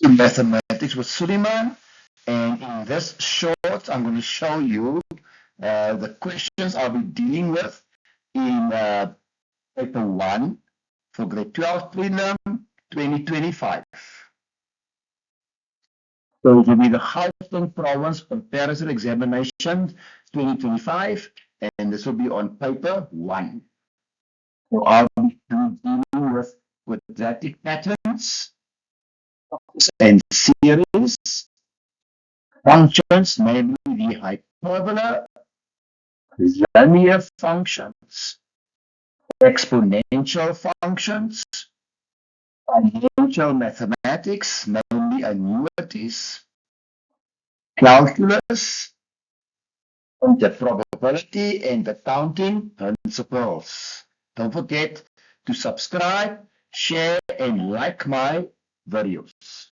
to Mathematics with Suleiman. And in this short, I'm going to show you the questions I'll be dealing with in paper 1 for grade 12 prelim 2025. So it will be the Gauteng Province Comparison Examination 2025, and this will be on paper 1. So I'll be dealing with quadratic patterns and series, functions, namely the hyperbola, linear functions, exponential functions, financial mathematics, namely annuities, calculus, and the probability and the counting principles. Don't forget to subscribe, share, and like my videos.